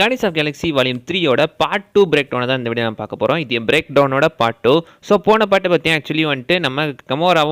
Guardians of galaxy volume 3யோட part 2 break டவுனை தான் இந்த வீடியோ நம்ம பார்க்க போகிறோம். இது பிரேக் டவுனோட பார்ட் 2. ஸோ போன பாட்டு பார்த்தீங்கன்னா ஆக்சுவலி வந்துட்டு நம்ம கமோரா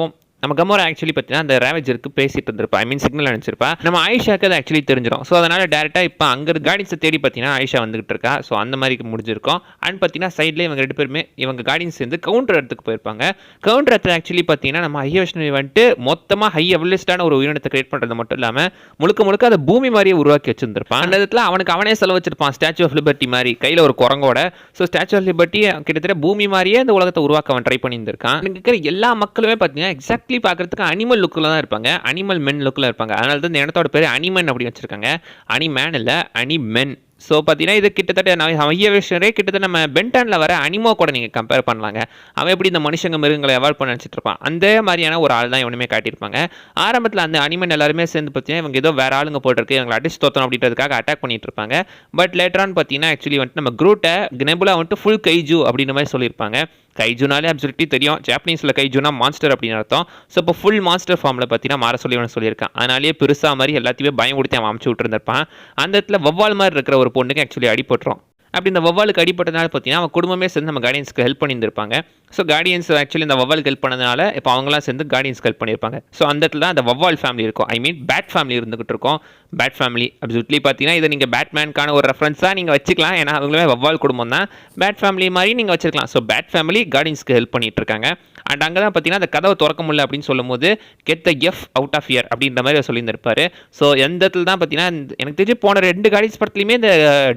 ஆக்சுவலி பார்த்தீங்கன்னா அந்த ரேவேஜருக்கு பேசிட்டு இருந்திருப்பா, ஐ மீன் சிக்னல் அனுப்பிச்சிருப்பா. நம்ம ஆயிஷாக்கு அது ஆக்சுவலி தெரிஞ்சிடும். ஸோ அதனால் டேரெக்டாக இப்போ அங்கே கார்டியன்ஸை தேடி பார்த்தீங்கன்னா ஆயிஷா வந்துகிட்டு இருக்கா. ஸோ அந்த மாதிரி முடிஞ்சிருக்கும். அண்ட் பார்த்தீங்கன்னா சைட்லேயே இவங்க 2 பேருமே இவங்க கார்டியன்ஸ் சேர்ந்து கவுண்டர் இடத்துக்கு போயிருப்பாங்க. கவுண்டர் இடத்துல ஆக்சுவலி பார்த்தீங்கன்னா நம்ம ஹை வைஷ்ணவி வந்துட்டு மொத்தமாக ஹை எவலிஸ்டான ஒரு உயிரினத்தை கிரியேட் பண்ணுறது மட்டும் இல்லாமல் முழுக்க அதை பூமி மாதிரியே உருவாக்கி வச்சிருந்திருப்பான். அந்த இடத்துல அவனே செலவு வச்சிருப்பான், ஸ்டாச்சு ஆஃப் லிபர்ட்டி மாதிரி கையில் ஒரு குரங்கோட. ஸோ ஸ்டாச்சு ஆஃப் லிபர்ட்டி கிட்டத்தட்ட பூமி மாதிரியே இந்த உலகத்தை உருவாக்க அவன் ட்ரை பண்ணியிருந்திருக்கான். இங்கே இருக்கிற எல்லா மக்களுமே பார்த்தீங்கன்னா எக்ஸாக்ட்லி பார்க்கறதுக்கு அனிமல் லுக்கில் தான் இருப்பாங்க, அனிமல் மென் லுக்கில் இருப்பாங்க. அதனால தான் இந்த இடத்தோட பேர் அனிமன் அப்படி வச்சிருக்காங்க. அனிமேன் இல்லை, அனிமென். ஸோ பார்த்தீங்கன்னா இது கிட்டத்தட்ட ஹைய விஷயரே கிட்டத்தட்ட நம்ம பென்டானில் வர அனிமோ கூட நீங்கள் கம்பேர் பண்ணலாங்க. அவன் எப்படி இந்த மனுஷங்க மிருகங்களை அவாய்ட் பண்ண நினச்சிட்டு இருப்பான், அந்த மாதிரியான ஒரு ஆள் தான் இவனுமே காட்டியிருப்பாங்க. ஆரம்பத்தில் அந்த அனிமன் எல்லாருமே சேர்ந்து பார்த்தீங்கன்னா இவங்க ஏதோ வேற ஆளுங்க போட்டிருக்கு, இவங்களை அடிச்சு தோத்தணும் அப்படின்றதுக்காக அட்டாக் பண்ணிட்டு இருப்பாங்க. பட் லேட்டரான்னு பார்த்தீங்கன்னா ஆக்சுவலி வந்துட்டு நம்ம குரூட்டை நெபுலா வந்துட்டு ஃபுல் கைஜு அப்படின்ற மாதிரி சொல்லியிருப்பாங்க. கைஜுனாலே அப்சல்யூட்லி தெரியும், ஜாப்பனீஸில் கைஜுனா மான்ஸ்டர் அப்படின்னு அர்த்தம். ஸோ இப்போ ஃபுல் மான்ஸ்டர் ஃபார்மில் பார்த்தீங்கன்னா மாற சொல்லி அவனை சொல்லியிருக்கான். அதனாலேயே பெருசாக மாதிரி எல்லாத்தையுமே பயம் கொடுத்து அவன் அமுச்சு விட்டுருந்திருப்பான். அந்த இடத்துல வவ்வால் மாதிரி இருக்கிற ஒரு பொண்ணுக்கு ஆக்சுவலி அடிபட்டுரும். அப்படி இந்த வவ்வாலுக்கு அடிப்பட்டதுனால பார்த்தீங்கன்னா அவன் குடும்பமே சேர்ந்து நம்ம கார்டியன்ஸ்க்கு ஹெல்ப் பண்ணியிருந்திருப்பாங்க. ஸோ கார்டியன்ஸ் ஆக்சுவலி இந்த வவ்வாலுக்கு ஹெல்ப் பண்ணதுனால இப்போ அவங்களாம் சேர்ந்து கார்டியன்ஸ்க்கு ஹெல்ப் பண்ணியிருப்பாங்க. ஸோ அந்த இடத்துல தான் அந்த வவ்வால் ஃபேமிலி இருக்கும், ஐ மீன் பேட் ஃபேமிலி இருந்துகிட்டு இருக்கும். பேட் ஃபேமிலி அப்சல்யூட்லி பார்த்தீங்கன்னா இதை நீங்கள் பேட்மேனுக்கான ஒரு ரெஃபரன்ஸாக நீங்கள் வச்சுக்கலாம். ஏன்னா அவங்களுமே வவ்வால் குடும்பம் தான், பேட் ஃபேமிலி மாதிரி நீங்கள் வச்சிருக்கலாம். ஸோ பேட் ஃபேமிலி கார்டியன்ஸ்க்கு ஹெல்ப் பண்ணிட்டு இருக்காங்க. அண்ட் அங்கே தான் பார்த்தீங்கன்னா அந்த கதவை திறக்க முடியல அப்படின்னு சொல்லும் போது get the F out of here அப்படின்ற மாதிரி சொல்லியிருந்திருப்பாரு. ஸோ எந்த இடத்துல தான் பார்த்தீங்கன்னா எனக்கு தெரிஞ்சு போன 2 கார்டியன்ஸ் படத்துலையுமே இந்த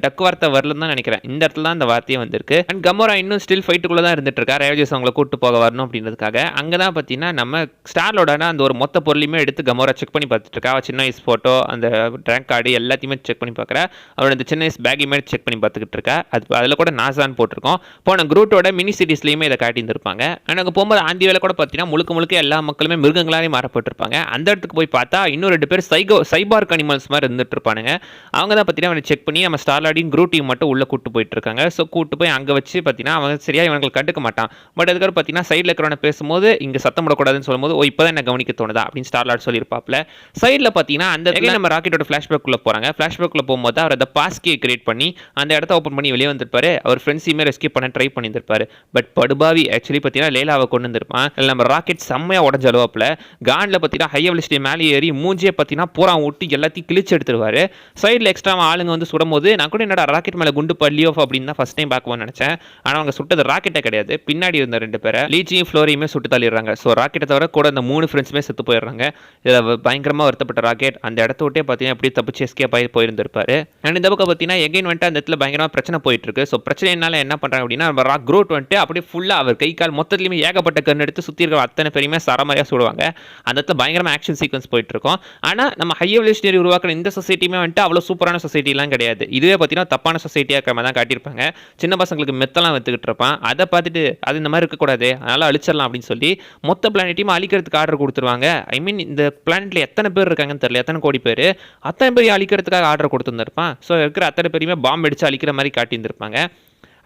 டக் வார்த்தை வரலன்னு தான் நினைக்கிறேன். இந்த இடத்துல தான் அந்த வார்த்தையே வந்திருக்கு. அண்ட் கமோரா இன்னும் ஸ்டில் ஃபைட்டுக்குள்ளே தான் இருந்துட்டு இருக்கா, ரேவஜஸ் அவங்களை கூட்டு போக வரணும் அப்படின்றதுக்காக. அங்கே தான் பார்த்தீங்கன்னா நம்ம ஸ்டார்லோட அந்த ஒரு மொத்த பொருளையுமே எடுத்து கமோரா செக் பண்ணி பார்த்துட்டு இருக்கா. சின்ன வயசு ஃபோட்டோ, அந்த ட்ராங்க் கார்டு எல்லாத்தையுமே செக் பண்ணி பார்க்குறா. அவரோட அந்த சின்ன வயசு பேக்கையுமே செக் பண்ணி பார்த்துக்கிட்டு இருக்கா. அதில் கூட நாசான்னு போட்டிருக்கோம். போன குரூட்டோட மினி சிட்டிஸ்லையுமே இதை காட்டியிருந்திருப்பாங்க. அண்ட் அங்கே போகும்போது ஆந்தி வேலை கூட பார்த்தீங்கன்னா முழுக்க எல்லா மக்களுமே மிருகங்களாலே மாறப்பட்டிருப்பாங்க. அந்த இடத்துக்கு போய் பார்த்தா இன்னும் 2 பேர் சைபார்க் அனிமல்ஸ் மாதிரி இருந்துட்டு இருப்பானுங்க. அவங்க தான் பார்த்தீங்கன்னா அவனை செக் பண்ணி நம்ம ஸ்டார்லாடியும் குரூட்டையும் மட்டும் உள்ளே கூட்டு போயிட்டு இருக்காங்க. ஸோ கூட்டு போய் அங்கே வச்சு பார்த்தீங்கன்னா அவன் சரியா இவங்களுக்கு கண்டுக்க மாட்டான். பட் அதுக்கப்புறம் பார்த்தீங்கன்னா சைடில் இருக்கிறவனை பேசும்போது இங்கே சத்தம் போடக்கூடாதுன்னு சொல்லும்போது இப்போதான் என்ன கவனிக்க தோணுதா அப்படின்னு ஸ்டார்லாட் சொல்லியிருப்பாப்ல. சைடில் பார்த்தீங்கன்னா அந்த நம்ம ராக்கெட்டோட ஃபிளாஷ்பேக்குள்ளே போகிறாங்க. ஃபிளாஷ்பேக்குள்ளே போகும்போது அவர் அந்த பாஸ்கே கிரியேட் பண்ணி அந்த இடத்த ஓப்பன் பண்ணி வெளியே வந்திருப்பாரு. அவர் ஃப்ரெண்ட்ஸையுமே ரெஸ்கியூ பண்ண ட்ரை பண்ணியிருப்பாரு. பட் படுபாவி ஆக்சுவலி பார்த்தீங்கன்னா லேலாவை கொண்டு வந்திருப்பான். நம்ம ராக்கெட் செம்மையாக உடஞ்ச அளவுல கான்ல பார்த்தீங்கன்னா ஹை எவலிஸ்டி மேலே ஏறி மூஞ்சியை பார்த்தீங்கன்னா பூரா விட்டு எல்லாத்தையும் கிழிச்சு எடுத்துருவாரு. சைடில் எக்ஸ்ட்ரா ஆளுங்க வந்து சுடும்போது நான் கூட என்னடா ராக்கெட் மேலே குண்டு பள்ளியோ அப்படின்னு தான் ஃபர்ஸ்ட் டைம் பார்க்குவோம்னு நினச்சேன். ஆனால் அவங்க சுட்டது ராக்கெட்டை கிடையாது, பின்னாடி இருந்த 2 பேரை லீச்சியும் ஃப்ளோரையுமே சுட்டு தள்ளிடுறாங்க. ஸோ ராக்கெட்டை தவிர கூட அந்த 3 ஃப்ரெண்ட்ஸுமே செத்து போயிடுறாங்க. இதில் பயங்கரமாக வருத்தப்பட்ட ராக்கெட் அந்த இடத்த விட்டே பார்த்தீங்கன்னா எப்படி தப்பிச்சு எஸ்கேப் ஆகி போயிருந்திருப்பாரு. அண்ட் இந்த பக்கம் பார்த்தீங்கன்னா எகைன் வந்துட்டு அந்த இடத்துல பயங்கரமாக பிரச்சனை போயிட்டு இருக்கு. ஸோ பிரச்சனைனால என்ன பண்ணுறாங்க அப்படின்னா நம்ம குரூட் வந்துட்டு அப்படியே ஃபுல்லாக அவர் கை கால் மொத்தத்துலையுமே ஏகப்பட்ட கண் எடுத்து சுற்றி இருக்கிற அத்தனை பேருமே சரமாரியாக சுடுவாங்க. அந்த இடத்துல பயங்கரமாக ஆக்ஷன் சீக்வன்ஸ் போயிட்டு இருக்கும். ஆனால் நம்ம ஹை எவல்யூஷனரி உருவாக்குற இந்த சொசைட்டியுமே வந்துட்டு அவ்வளோ சூப்பரான சொசைட்டிலாம் கிடையாது. இதுவே பார்த்தீங்கன்னா தப்பான சொசைட்டியாக இருக்கிற மாதிரி தான் காட்டியிருப்பாங்க. சின்ன பசங்களுக்கு மெத்தெல்லாம் வித்துக்கிட்டு இருப்பான். அதை பார்த்துட்டு அது இந்த மாதிரி இருக்கக்கூடாது, அதனால் அழிச்சிடலாம் அப்படின்னு சொல்லி மொத்த பிளானட்டையும் அழிக்கிறதுக்கு ஆர்டர் கொடுத்துருவாங்க. ஐ மீன் இந்த பிளானெட்டில் எத்தனை பேர் இருக்காங்கன்னு தெரியல, எத்தனை கோடி பேர், அத்தனை பேர் அழிக்கிறதுக்காக ஆர்டர் கொடுத்துருந்துருப்பான். ஸோ இருக்கிற அத்தனை பேருமே பாம்பு அடித்து அழிக்கிற மாதிரி காட்டியிருந்திருப்பாங்க.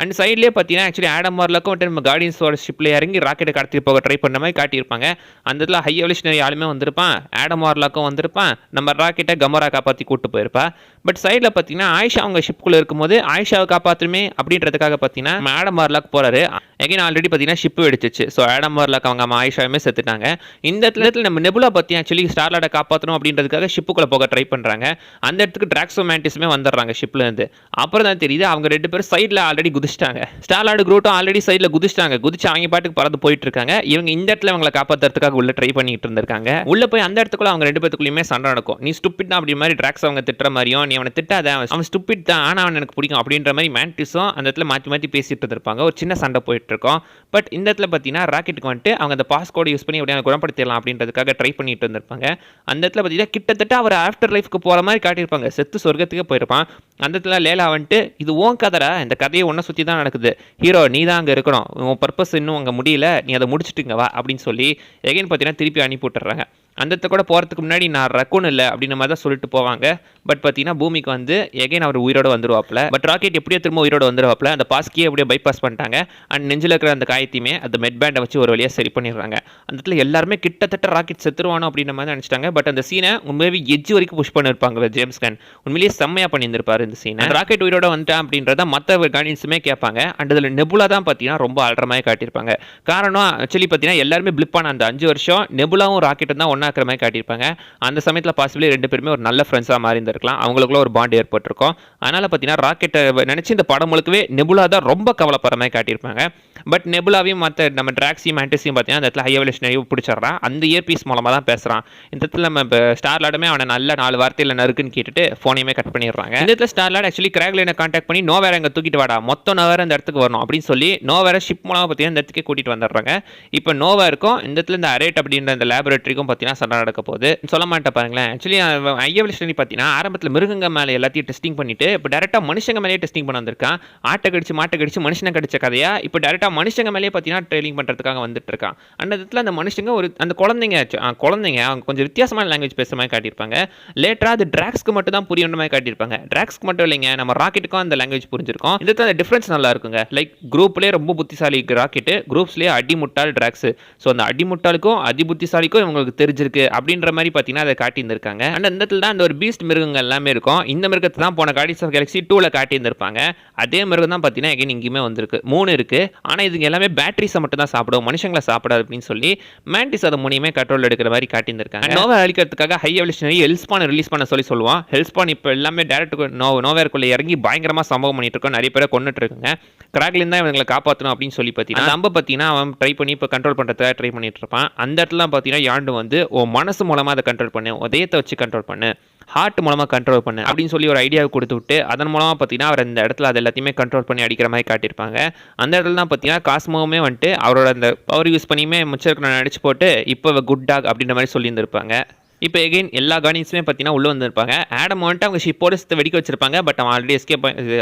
அண்ட் சைட்லேயே பார்த்தீங்கன்னா ஆக்சுவலி ஆடம் மார்லாக்கும் வந்துட்டு நம்ம கார்டியன்ஸோட ஷிப்பில் இறங்கி ராக்கெட்டை கடத்திட்டு போக ட்ரை பண்ண மாதிரி காட்டியிருப்பாங்க. அந்த இடத்துல ஹை எவல்யூஷனரி ஆளுமே வந்திருப்பான், ஆடம் மார்லாக்கும் வந்திருப்பான், நம்ம ராக்கெட்டை கமோரா காப்பாற்றி கூட்டு போயிருப்பா. பட் சைடில் பார்த்தீங்கன்னா ஆயிஷா அவங்க ஷிப்புக்குள்ளே இருக்கும்போது ஆயிஷாவை காப்பாற்றுமே அப்படின்றதுக்காக பார்த்தீங்கன்னா நம்ம ஆடம் மார்லாக்கு போகிறாரு. எகைன் ஆல்ரெடி பார்த்தீங்கன்னா ஷிப்பு வெடிச்சிச்சு. ஸோ ஆடம் மார்லாக்கு அவங்க அம்மா ஆயிஷாவுமே செத்துட்டாங்க. இந்த இடத்துல நம்ம நெபுலா பற்றி ஆக்சுவலி ஸ்டார்லாடை காப்பாற்றணும் அப்படின்றதுக்காக ஷிப்புக்குள்ளே போக ட்ரை பண்ணுறாங்க. அந்த இடத்துக்கு டிராக்ஸோ மேண்டிஸுமே வந்துடுறாங்க ஷிப்லேருந்து. அப்புறம் தான் தெரியுது அவங்க 2 பேரும் சைடில் ஆல்ரெடி குதிச்சிட்டாங்க. ஸ்டார்லார்டு குரூட்டும் ஆல்ரெடி சைடில் குதிச்சிட்டாங்க. குதிச்சு அவங்க பாட்டுக்கு பறந்து போயிட்டு இருக்காங்க. இவங்க இந்த இடத்துல அவங்களை காப்பாற்றுறதுக்காக உள்ள ட்ரை பண்ணிட்டு இருந்திருக்காங்க. உள்ள போய் அந்த இடத்துக்குள்ள அவங்க 2 பேத்துக்குள்ளேயுமே சண்டை நடக்கும். நீ ஸ்டூபிட் தான் அப்படி மாதிரி டிராக்ஸ் அவங்க திட்டுற மாதிரியும், நீ அவனை திட்டாத, அவன் ஸ்டூபிட் தான் ஆனால் அவன் எனக்கு பிடிக்கும் அப்படின்ற மாதிரி மேண்டிஸும் அந்த இடத்துல மாற்றி பேசிட்டு இருப்பாங்க. ஒரு சின்ன சண்டை போயிட்டு இருக்கும். பட் இந்த இடத்துல பார்த்தீங்கன்னா ராக்கெட்டுக்கு வந்துட்டு அவங்க அந்த பாஸ்கோடு யூஸ் பண்ணி எப்படியான குணப்படுத்திடலாம் அப்படின்றதுக்காக ட்ரை பண்ணிட்டு இருந்திருப்பாங்க. அந்த இடத்துல பார்த்தீங்கன்னா கிட்டத்தட்ட அவர் ஆஃப்டர் லைஃப்க்கு போகிற மாதிரி காட்டியிருப்பாங்க. செத்து சொர்க்கத்துக்கே போயிருப்பான். அந்த இடத்துல லேலா வந்துட்டு இது ஓன் கதரா, இந்த கதையை ஒன்றை சுற்றி தான் நடக்குது, ஹீரோ நீ தான் அங்கே இருக்கணும், உன் பர்பஸ் இன்னும் அங்கே முடியல, நீ அதை முடிச்சுட்டுங்க வா அப்படின்னு சொல்லி எகைன் பார்த்தீங்கன்னா திருப்பி அனுப்பி விட்டுறாங்க. அந்த இடத்த கூட போகிறதுக்கு முன்னாடி நான் ரக்கூன் இல்லை அப்படின்ற மாதிரி தான் சொல்லிட்டு போவாங்க. பட் பார்த்தீங்கன்னா பூமிக்கு வந்து எகைன் அவர் உயிரோட வந்துருவாப்ல. பட் ராக்கெட் எப்படியோ திரும்ப உயிரோட வந்துருவாப்ல. அந்த பாஸ்கியை எப்படியோ பைபாஸ் பண்ணிட்டாங்க. அண்ட் நெஞ்சில் இருக்கிற அந்த காயத்தையுமே அந்த மெட் பேண்டை வச்சு ஒரு வழியாக சரி பண்ணிடுறாங்க. அந்த இடத்துல எல்லாருமே கிட்டத்தட்ட ராக்கெட் செத்துருவானோ அப்படின்ற மாதிரி நினச்சிட்டாங்க. பட் அந்த சீனை உண்மையாகவே எட்ஜ் வரைக்கும் புஷ் பண்ணிருப்பாங்க ஜேம்ஸ் கன். உண்மையிலேயே செம்மையாக பண்ணியிருந்திருப்பாரு இந்த சீனை. ராக்கெட் உயிரோட வந்துட்டான் அப்படின்றத மற்ற கார்டியன்ஸுமே கேட்பாங்க. அண்ட் அதில் நெபுலா தான் பார்த்தீங்கன்னா ரொம்ப ஆல்ற மாதிரி காட்டியிருப்பாங்க. காரணம் ஆக்சுவலி பார்த்தீங்கன்னா எல்லாருமே பிளிப்பான அந்த 5 வருஷம் நெபுலாவும் ராக்கெட்டும் தான் ஒன்னாக்குற மாதிரி காட்டியிருப்பாங்க. அந்த சமயத்தில் பாசிபிளி 2 பேருமே ஒரு நல்ல ஃப்ரெண்ட்ஸாக மாறி இருந்திருக்கலாம். அவங்களுக்குள்ள ஒரு பாண்ட் ஏற்பட்டிருக்கும். அதனால் பார்த்தீங்கன்னா ராக்கெட்டை நினச்சி இந்த படம் முழுக்கவே நெபுலா தான் ரொம்ப கவலைப்படுற மாதிரி காட்டியிருப்பாங்க. பட் நெபுலாவையும் மற்ற நம்ம டிராக்ஸையும் மேண்டஸையும் பார்த்தீங்கன்னா அந்த இடத்துல ஹை எவல்யூஷனரியும் பிடிச்சிடறான். அந்த இயர்பீஸ் மூலமாக தான் பேசுகிறான். இந்த இடத்துல நம்ம இப்போ ஸ்டார்லாடுமே அவனை நல்ல 4 வார்த்தையில் நறுக்குன்னு கேட்டுட்டு ஃபோனையுமே கட் பண்ணிடுறாங்க. இந்த இடத்துல ஸ்டார்லாட் ஆக்சுவலி கிராக்லைனை கான்டாக்ட் பண்ணி நோவேரை அங்கே தூக்கிட்டு வாடா, மொத்தம் நோவேரை இந்த இடத்துக்கு வரணும் அப்படின்னு சொல்லி நோவேரை ஷிப் மூலமாக பார்த்தீங்கன்னா இந்த இடத்துக்கு கூட்டிகிட்டு வந்துடுறாங்க. இப்போ நோவா இருக்கும் இந்த இடத்துல இந்த அரேட் அப்படின்ற இந்த லேபரேட்டரிக்கும் பார்த்தீங்கன்னா சண்டை நடக்க போகுது. சொல்ல மாட்டேன் பாருங்களேன். ஆக்சுவலி ஹை எவல்யூஷனரி பார்த்தீங்கன்னா ஆரம்பத்தில் மிருகங்க மேலே எல்லாத்தையும் டெஸ்டிங் பண்ணிட்டு இப்போ டேரெக்டாக மனுஷங்க மேலேயே டெஸ்டிங் பண்ண வந்திருக்கான். ஆட்டை கடிச்சு மாட்டை கடிச்சு மனுஷனை கடிச்ச கதையா இப்போ டேரெக்டாக மனுஷங்க மேலேயே பார்த்தீங்கன்னா ட்ரெயினிங் பண்ணுறதுக்காக வந்துட்டு இருக்கான். அந்த இடத்துல அந்த மனுஷங்க ஒரு அந்த குழந்தைங்க அவங்க கொஞ்சம் வித்தியாசமான லாங்குவேஜ் பேசுகிற மாதிரி காட்டியிருப்பாங்க. லேட்டராக அது டிராக்ஸ்க்கு மட்டும் தான் புரியுற மாதிரி காட்டியிருப்பாங்க. டிராக்ஸ்க்கு மட்டும் இல்லைங்க, நம்ம ராக்கெட்டுக்கும் அந்த லாங்குவேஜ் புரிஞ்சிருக்கும். இதுக்கு அந்த டிஃப்ரென்ஸ் நல்லா இருக்குங்க. லைக் குரூப்லேயே ரொம்ப புத்திசாலி ராக்கெட்டு, குரூப்ஸ்லேயே அடிமுட்டால் டிராக்ஸ். ஸோ அந்த அடிமுட்டாளுக்கும் அதிபுத்திசாலிக்கும் இவங்களுக்கு தெரிஞ்சிருக்கு அப்படின்ற மாதிரி பார்த்தீங்கன்னா அதை காட்டியிருந்திருக்காங்க. அண்ட் அந்த இடத்துல தான் அந்த ஒரு பீஸ்ட் மிருகங்கள் எல்லாமே இருக்கும். இந்த மிருகத்தை தான் போன கார்டியன்ஸ் ஆஃப் கேலக்ஸி 2ல காட்டியிருந்திருப்பாங்க. அதே மிருகம் தான் பார்த்தீங்கன்னா எகைன் இங்கேயுமே வந்திருக்கு. 3 இருக்கு. ஆனால் இதுங்க எல்லாமே பேட்டரிஸை மட்டும் தான் சாப்பிடும், மனுஷங்களை சாப்பிடாது அப்படின்னு சொல்லி மேண்டிஸ் அதை மூணையுமே கண்ட்ரோல் எடுக்கிற மாதிரி காட்டியிருந்திருக்காங்க. நோவா அழிக்கிறதுக்காக ஹை எவல்யூஷனரி ஹெல்ஸ்பான் ரிலீஸ் பண்ண சொல்லுவான். ஹெல்ஸ்பான் இப்போ எல்லாமே டேரக்ட் நோவேருக்குள்ள இறங்கி பயங்கரமாக சம்பவம் பண்ணிட்டு இருக்கோம். நிறைய பேரை கொண்டுட்டு இருக்குங்க. கிராக்லின் தான் இவங்களை காப்பாற்றணும் அப்படின்னு சொல்லி பார்த்தீங்கன்னா அந்த அம்பை பார்த்தீங்கன்னா அவன் ட்ரை பண்ணி இப்போ கண்ட்ரோல் பண்ணுறத ட்ரை பண்ணிட்டு இருப்பான். அந்த இடத்துல பார்த்தீங்கன்னா யாண்டு வந்து மனசு மூலமாக அதை கண்ட்ரோல் பண்ணு, உதயத்தை வச்சு கண்ட்ரோல் பண்ணு, ஹார்ட் மூலமாக கண்ட்ரோல் பண்ணு அப்படின்னு சொல்லி ஒரு ஐடியாவை கொடுத்து விட்டு அதன் மூலமாக பார்த்தீங்கன்னா அவர் அந்த இடத்துல அது எல்லாத்தையுமே கண்ட்ரோல் பண்ணி அடிக்கிற மாதிரி காட்டியிருப்பாங்க. அந்த இடத்துல தான் பார்த்தீங்கன்னா காஸ்மோவுமே வந்துட்டு அவரோட அந்த பவர் யூஸ் பண்ணியுமே மிச்சம் அடிச்சு போட்டு இப்போ குட் டாக் அப்படின்ற மாதிரி சொல்லியிருந்திருப்பாங்க. இப்போ எகைன் எல்லா கார்டியன்ஸுமே பார்த்தீங்கன்னா உள்ளே வந்திருப்பாங்க. ஆடம் வந்துட்டு அவங்க ஷிப்போட வெடிக்க வச்சிருப்பாங்க. பட் அவன் ஆல்ரெடி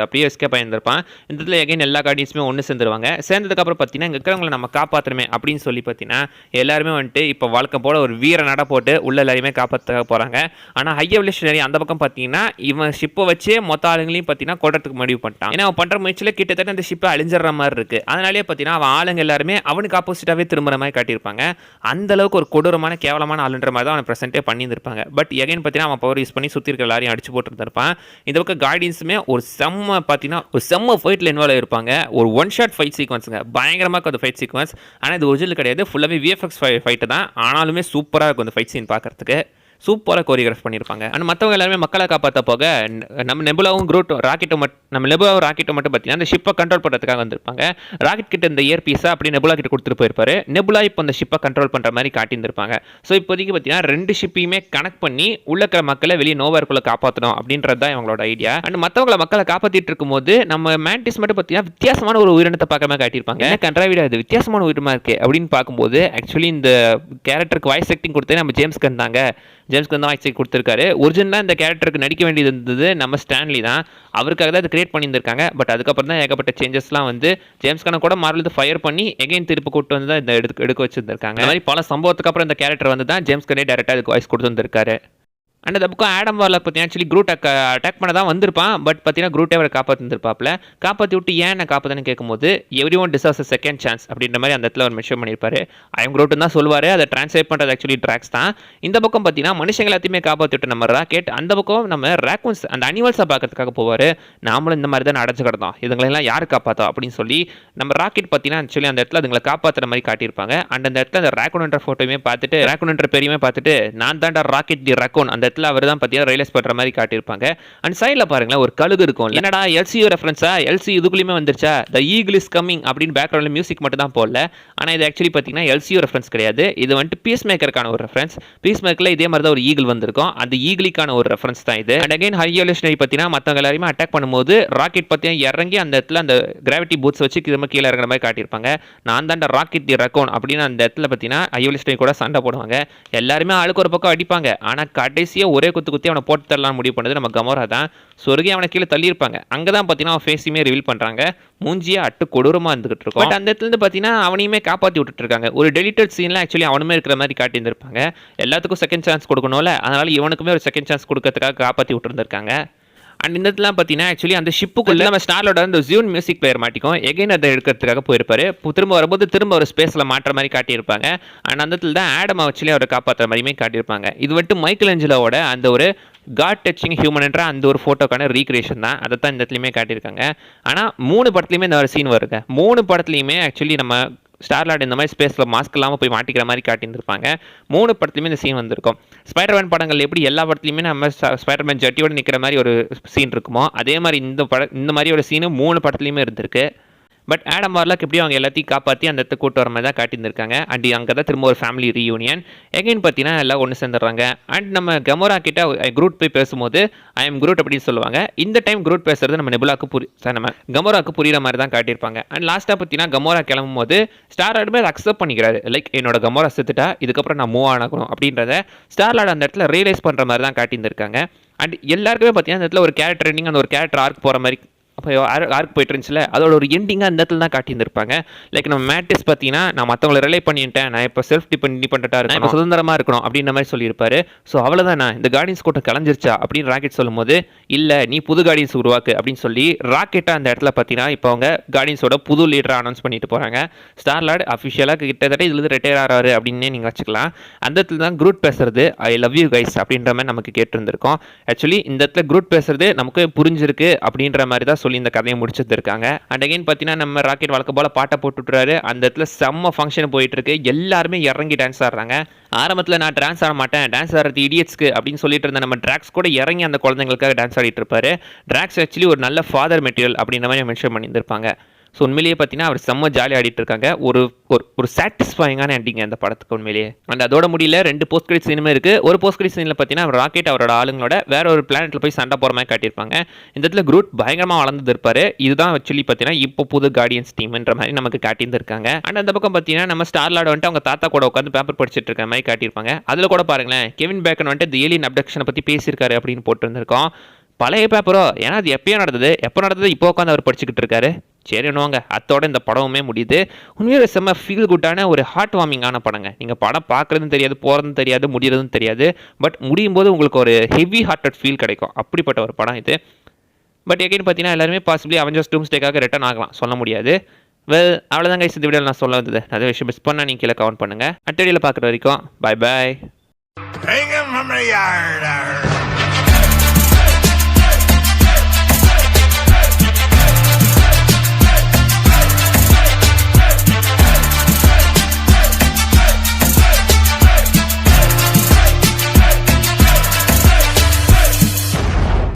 அப்படியே எஸ்கேப் ஆகியிருந்திருப்பான். இந்த இடத்துல எகைன் எல்லா கார்டியன்ஸுமே ஒன்று சேர்ந்துருவாங்க. சேர்ந்ததுக்கப்புறம் பார்த்தீங்கன்னா இங்கே இருக்கிறவங்களை நம்ம காப்பாற்றணுமே அப்படின்னு சொல்லி பார்த்தீங்கன்னா எல்லாருமே வந்துட்டு இப்போ வாழ்க்கை போல ஒரு வீர நட போட்டு உள்ள எல்லாரையுமே காப்பாற்ற போகிறாங்க. ஆனால் ஹை எவல்யூஷனரி அந்த பக்கம் பார்த்தீங்கன்னா இவன் ஷிப்பை வச்சே மொத்த ஆளுங்களையும் பார்த்தீங்கன்னா கொடத்துக்கு முடிவு பண்ணிட்டான். ஏன்னா அவன் பண்ணுற முயற்சியில் கிட்டத்தட்ட அந்த ஷிப்பை அழிஞ்சிடற மாதிரி இருக்குது. அதனாலே பார்த்தீங்கன்னா அவன் ஆளுங்க எல்லாருமே அவனுக்கு ஆப்போசிட்டாகவே திரும்புற மாதிரி காட்டியிருப்பாங்க. அந்த அளவுக்கு ஒரு கொடூரமான கேவலமான ஆளுன்ற மாதிரி தான் அவனை ப்ரெசென்ட்டே பண்ணியிருந்திருப்பாங்க. பட் எகைன் பார்த்தீங்கன்னா அவன் பவர் யூஸ் பண்ணி சுற்றி இருக்க எல்லாரையும் அடிச்சு போட்டுருந்திருப்பான். இந்த பக்கம் கார்டியன்ஸுமே ஒரு செம்ம ஃபைட்டில் இன்வால்வ் ஆகிருப்பாங்க. ஒரு ஒன் ஷாட் ஃபைட் சீக்வன்ஸுங்க, பயங்கரமாக அந்த ஃபைட் சீக்வன்ஸ். ஆனால் இது ஒரிஜினல் கிடையாது, ஃபுல்லாகவே விஎஃப்எக்ஸ் ஃபைட்டு தான். ஆனாலுமே சூப்பராக இருக்கும் அந்த ஃபைட் சீன் பார்க்குறதுக்கு. சூப்பராக கோரியோகிராஃப் பண்ணியிருப்பாங்க. ஆனால் மற்றவங்க எல்லாருமே மக்களை காப்பாற்ற போக நம்ம நெபுலாவும் ராக்கெட்டும் நம்ம நெபுலாவும் ராக்கெட்டும் மட்டும் பார்த்தீங்கன்னா அந்த ஷிப்பை கண்ட்ரோல் பண்ணுறதுக்காக வந்திருப்பாங்க. ராக்கெட் கிட்ட இந்த இயர் பீஸை அப்படி நெபுலா கிட்ட கொடுத்துட்டு போயிருப்பாரு. நெபுலா இப்போ அந்த ஷிப்பை கண்ட்ரோல் பண்ணுற மாதிரி காட்டியிருந்திருப்பாங்க. ஸோ இப்போதைக்கு பார்த்தீங்கன்னா 2 ஷிப்பையுமே கனெக்ட் பண்ணி உள்ள இருக்கிற மக்களை வெளியே நோவாருக்குள்ள காப்பாற்றணும் அப்படின்றது தான் இவங்களோட ஐடியா. அண்ட் மக்களை காப்பாற்றிட்டு இருக்கும்போது நம்ம மேண்டிஸ் மட்டும் பார்த்தீங்கன்னா வித்தியாசமான ஒரு உயிரினத்தை பார்க்காம காட்டியிருப்பாங்க. ஏன்னா கண்ட்ராவிடா இது வித்தியாசமான உயிரினமாக இருக்குது அப்படின்னு பார்க்கும்போது ஆக்சுவலி இந்த கேரக்டருக்கு வாய்ஸ் ஆக்டிங் கொடுத்தே நம்ம ஜேம்ஸ் கன் தாங்க. ஜேம்ஸ் கன் தான் வாய்ஸ் ஆக்டிங் கொடுத்துருக்காரு. ஒரிஜினலாக இந்த கேரக்டருக்கு நடிக்க வேண்டியது இருந்தது நம்ம ஸ்டான்லி தான். அவருக்காக தான் அதை கிரியேட் பண்ணியிருந்திருக்காங்க. பட் அதுக்கப்புறம் தான் ஏகப்பட்ட சேஞ்சஸ்லாம் வந்து ஜேம்ஸ் கனை கூட மாறலுக்கு ஃபயர் பண்ணி எகைன் திருப்பி கூட்டு வந்து தான் இந்த எடுக்க வச்சுருந்துருக்காங்க. அந்த மாதிரி பல சம்பவத்துக்கு அப்புறம் இந்த கேரக்டர் வந்து தான் ஜேம்ஸ் கனே டேரெக்டாக அதுக்கு வாய்ஸ் கொடுத்துருக்காரு. அண்ட் அந்த பக்கம் ஆடம் வார்லாக் பார்த்தீங்கன்னா ஆக்சுவலி க்ரூட் அட்டாக் பண்ண தான் வந்திருப்பான். பட் பார்த்தீங்கன்னா க்ரூட்டே அவரை காப்பாற்றிருப்பாப்ல. காப்பாற்றி விட்டு ஏன் நான் காப்பாற்றுன்னு கேட்கும்போது every one deserves a second chance அப்படின்ற மாதிரி அந்த இடத்துல அவர் மென்ஷன் பண்ணியிருப்பாரு. ஐஎம் க்ரூட்னு தான் சொல்லுவார். அதை ட்ரான்ஸ்லேட் பண்ணுறது ஆக்சுவலி ட்ராக்ஸ் தான். இந்த பக்கம் பார்த்தீங்கன்னா மனுஷங்க எல்லாத்தையுமே காப்பாற்றி விட்டு நம்ம ராக்கெட் அந்த பக்கம் நம்ம ரேக்கூன்ஸ் அந்த அனிமல்ஸை பார்க்கறதுக்காக போவார். நாமளும் இந்த மாதிரி தான் அடைஞ்சு கிடந்தோம், இதுங்களெல்லாம் யார் காப்பாற்றோம் அப்படின்னு சொல்லி நம்ம ராக்கெட் பார்த்தீங்கன்னா ஆக்சுவலி அந்த இடத்துல அதுங்களை காப்பாற்றுற மாதிரி காட்டியிருப்பாங்க. அண்ட் அந்த இடத்துல அந்த ரேக்கூன்ன்ற ஃபோட்டோமே பார்த்துட்டு ரேக்கூன்ன்ற பேரையுமே பார்த்துட்டு நான் தான்டா ராக்கெட் தி ரேக்கூன் அந்த இடத்துல அவர் தான் பார்த்தீங்கன்னா ரியலைஸ் பண்ணுற மாதிரி காட்டியிருப்பாங்க. அண்ட் சைடில் பாருங்களேன் ஒரு கழுகு இருக்கும். என்னடா எல்சியோ ரெஃபரன்ஸா, எல்சி இதுக்குள்ளேயுமே வந்துருச்சா, த ஈகிள் இஸ் கம்மிங் அப்படின்னு பேக்ரவுண்டில் மியூசிக் மட்டும் தான் போடல. ஆனால் இது ஆக்சுவலி பார்த்தீங்கன்னா எல்சியோ ரெஃபரன்ஸ் கிடையாது. இது வந்துட்டு பீஸ் மேக்கருக்கான ஒரு ரெஃபரன்ஸ். பீஸ் மேக்கரில் இதே மாதிரி தான் ஒரு ஈகிள் வந்திருக்கும். அந்த ஈகிளிக்கான ஒரு ரெஃபரன்ஸ் தான் இது. அண்ட் அகைன் ஹை எவல்யூஷனரி பார்த்தீங்கன்னா மற்றவங்க எல்லாருமே அட்டாக் பண்ணும்போது ராக்கெட் பார்த்தீங்கன்னா இறங்கி அந்த இடத்துல அந்த கிராவிட்டி பூட்ஸ் வச்சு திரும்ப கீழே இறங்குற மாதிரி காட்டியிருப்பாங்க. நான் தான் ராக்கெட் தி ரக்கோன் அப்படின்னு அந்த இடத்துல பார்த்தீங்கன்னா ஹை எவல்யூஷனரி கூட சண்டை போடுவாங்க. எல்லாருமே ஆளுக்கு ஒரு பக்கம் அடிப்பாங்க. ஆனால் கடைசியாக ஈஸியாக ஒரே குத்தி அவனை போட்டு தரலாம் முடிவு பண்ணது நம்ம கமோரா தான். சொருகி அவனை கீழே தள்ளியிருப்பாங்க. அங்கே தான் பார்த்தீங்கன்னா அவன் ஃபேஸையுமே ரிவீல் பண்ணுறாங்க. மூஞ்சியே அட்டு கொடூரமாக இருந்துகிட்டு இருக்கும். பட் அந்த இடத்துலேருந்து பார்த்தீங்கன்னா அவனையுமே காப்பாற்றி விட்டுட்டு இருக்காங்க. ஒரு டெலிட்டட் சீனில் ஆக்சுவலி அவனுமே இருக்கிற மாதிரி காட்டியிருந்திருப்பாங்க. எல்லாத்துக்கும் செகண்ட் சான்ஸ் கொடுக்கணும்ல, அதனால இவனுக்குமே ஒரு செகண்ட் சான்ஸ் கொடுக்கறதுக்காக காப்பாற்றி விட்டுருந்துருக்காங்க. அண்ட் இந்த இடத்துல பார்த்தீங்கன்னா ஆக்சுவலி அந்த ஷிப்புக்குள்ள நம்ம ஸ்டார்லோட அந்த ஜியூன் மியூசிக் பிளேயர் மாட்டிக்கும். எகைன் அதை எடுக்கிறதுக்காக போயிருப்பாரு. திரும்ப வரும்போது திரும்ப ஒரு ஸ்பேஸில் மாற்ற மாதிரி காட்டியிருப்பாங்க. அண்ட் அந்த இடத்துல தான் ஆடம் ஆக்சுவலி அவரை காப்பாற்றுற மாதிரியுமே காட்டியிருப்பாங்க. இது வந்துட்டு மைக்கேல் ஏஞ்சலோட அந்த ஒரு காட் டச்சிங் ஹியூமன் என்ற அந்த ஒரு ஃபோட்டோக்கான ரீக்ரியேஷன் தான். அதை தான் இந்த இடத்துலையுமே காட்டியிருக்காங்க. ஆனால் 3 படத்துலையுமே இந்த ஒரு சீன் வருங்க. 3 படத்துலையுமே ஆக்சுவலி நம்ம ஸ்டார்லார்ட் இந்த மாதிரி ஸ்பேஸில் மாஸ்க் இல்லாமல் போய் மாட்டிக்கிற மாதிரி காட்டியிருந்திருப்பாங்க. 3 படத்துலையுமே இந்த சீன் வந்திருக்கும். ஸ்பைடர்மேன் படங்கள் எப்படி எல்லா படத்துலையுமே நம்ம ஸ்பைடர்மேன் ஜட்டியோடு நிற்கிற மாதிரி ஒரு சீன் இருக்குமோ, அதே மாதிரி இந்த மாதிரி ஒரு சீனு 3 படத்துலையுமே இருந்திருக்கு. பட் ஆடம் வார்லாக் எப்படியும் அவங்க எல்லாத்தையும் காப்பாற்றி அந்த இடத்த கூட்டு வர மாதிரி தான் காட்டியிருந்திருக்காங்க. அண்ட் அங்கே தான் திரும்ப ஒரு ஃபேமிலி ரீயூனியன். எகைன் பார்த்தீங்கன்னா எல்லாம் ஒன்று சேர்ந்துடுறாங்க. அண்ட் நம்ம கமோரா கிட்ட குரூட் போய் பேசும்போது ஐ எம் குரூட் அப்படின்னு சொல்லுவாங்க. இந்த டைம் குரூட் பேசுறது நம்ம நெபுலாக்கு நம்ம கமோராக்கு புரியுற மாதிரி தான் காட்டியிருப்பாங்க. அண்ட் லாஸ்ட்டாக பார்த்தீங்கன்னா கமோரா கிளம்பும் போது ஸ்டார்லார்டுமே அதை அக்செப்ட் பண்ணிக்கிறாரு. லைக் என்னோட கமோரா செத்துட்டா, இதுக்கப்புறம் நான் மூவ் ஆகணும் அப்படின்றத ஸ்டார்லார்ட் அந்த இடத்துல ரியலைஸ் பண்ணுற மாதிரி தான் காட்டியிருந்திருக்காங்க. அண்ட் எல்லாருக்குமே பார்த்தீங்கன்னா அந்த இடத்துல ஒரு கேரக்டர் எண்டிங், அந்த ஒரு கேரக்டர் ஆர்க் போகிற மாதிரி அப்போ ஆர்க் போயிட்டு இருந்துச்சுல, அதோட ஒரு எண்டிங்காக அந்த இடத்துல தான் காட்டியிருந்திருப்பாங்க. லைக் நம்ம மேட்டிஸ் பார்த்தீங்கன்னா நான் மற்றவங்களை ரிலே பண்ணிட்டேன், நான் இப்போ செல்ஃப் டிபெண்டாக இருக்கணும், இப்போ சுதந்திரமாக இருக்கணும் அப்படின்ற மாதிரி சொல்லியிருப்பாரு. ஸோ அவ்வளோதான், நான் இந்த கார்டியன்ஸ் கூட்டம் கலைஞ்சிருச்சா அப்படின்னு ராக்கெட் சொல்லும்போது இல்லை நீ புது கார்டியன்ஸ் உருவாக்கு அப்படின்னு சொல்லி ராக்கெட்டாக அந்த இடத்துல பார்த்தீங்கன்னா இப்போ அவங்க கார்டியன்ஸோட புது லீடரை அனௌன்ஸ் பண்ணிட்டு போகிறாங்க. ஸ்டார்லார்ட் அஃபிஷியலாக கிட்டத்தட்ட இதுலேருந்து ரிட்டையர் ஆகிறாரு அப்படின்னே நீங்கள் வச்சுக்கலாம். அந்த இடத்துல தான் குரூட் பேசுறது ஐ லவ் யூ கைஸ் அப்படின்ற மாதிரி நமக்கு கேட்டிருந்திருக்கோம். ஆக்சுவலி இந்த இடத்துல குரூட் பேசுறது நமக்கு புரிஞ்சிருக்கு அப்படின்ற மாதிரி தான் சொல்லி இந்த கதையை முடிச்சிருக்காங்க. அண்ட் அகைன் பார்த்தீங்கன்னா நம்ம ராக்கெட் வழக்க போல பாட்டை போட்டுட்டுறாரு. அந்த இடத்துல செம்ம ஃபங்க்ஷன் போயிட்டு இருக்கு. எல்லாருமே இறங்கி டான்ஸ் ஆடுறாங்க. ஆரம்பத்தில் நான் டான்ஸ் ஆட மாட்டேன், டான்ஸ் ஆடுறது இடியட்ஸ்க்கு அப்படின்னு சொல்லிட்டு இருந்த நம்ம டிராக்ஸ் கூட இறங்கி அந்த குழந்தைங்களுக்காக டான்ஸ் ஆடிட்டு இருப்பாரு. டிராக்ஸ் ஆக்சுவலி ஒரு நல்ல ஃபாதர் மெட்டீரியல் அப்படின்ற மாதிரி மென்ஷன் பண்ணியிருந்திருப்பாங்க. ஸோ உண்மையிலேயே பார்த்தீங்கன்னா அவர் செம்ம ஜாலி ஆடிட்டு இருக்காங்க. ஒரு சாட்டிஸ்ஃபைங்கான எண்டிங் அந்த படத்துக்கு உண்மையிலேயே. அண்ட் அதோட முடியல 2 போஸ்ட் கிரெடிட் சீனுமே இருக்குது. ஒரு போஸ்ட் கிரெடிட் சீனில் பார்த்தீங்கன்னா ராக்கெட் அவரோட ஆளுங்களோட வேற ஒரு பிளானெட்டில் போய் சண்டை போகிற மாதிரி காட்டியிருப்பாங்க. இந்த இடத்துல குரூட் பயங்கரமாக வளர்ந்து இருப்பார். இதுதான் ஆக்சுவலி பார்த்தீங்கன்னா இப்போ புது கார்டியன்ஸ் டீம்ன்ற மாதிரி நமக்கு காட்டியிருந்திருக்காங்க. அண்ட் அந்த பக்கம் பார்த்தீங்கன்னா நம்ம ஸ்டார்லார்ட் வந்துட்டு அவங்க தாத்தா கூட உட்காந்து பேப்பர் படிச்சுட்டு இருக்க மாதிரி காட்டியிருப்பாங்க. அதில் கூட பாருங்களேன், கெவின் பேக்கன் வந்துட்டு தி ஏலியன் அப்டக்ஷனை பற்றி பேசியிருக்காரு அப்படின்னு போட்டிருந்திருக்கோம். பழைய பேப்பரோ, ஏன்னா அது எப்போ நடந்தது இப்போ உட்காந்து அவர் படிச்சுக்கிட்டு இருக்காரு. சரி ஒன்றுவாங்க, அத்தோட இந்த படமுமே முடியுது. உண்மையிலே செம்ம ஃபீல் குட்டான ஒரு ஹார்ட் வார்மிங்கான படங்க. நீங்கள் படம் பார்க்குறதும் தெரியாது, போகிறதும் தெரியாது, முடிகிறதும் தெரியாது. பட் முடியும் போது உங்களுக்கு ஒரு ஹெவி ஹார்ட்டட் ஃபீல் கிடைக்கும். அப்படிப்பட்ட ஒரு படம் இது. பட் எகைன் பார்த்தீங்கன்னா எல்லாருமே பாசிபிளி அவெஞ்சர்ஸ் டூம்ஸ்டேக்காக ரிட்டர்ன் ஆகலாம், சொல்ல முடியாது. வெல் அவ்வளோதான் கைஸ், இந்த வீடியோவில் நான் சொல்ல வந்தது. அதே விஷயம் மிஸ் பண்ணால் நீங்கள் கீழே கமெண்ட் பண்ணுங்கள். அடுத்த வீடியோவில் பார்க்குற வரைக்கும் பாய் பாய்.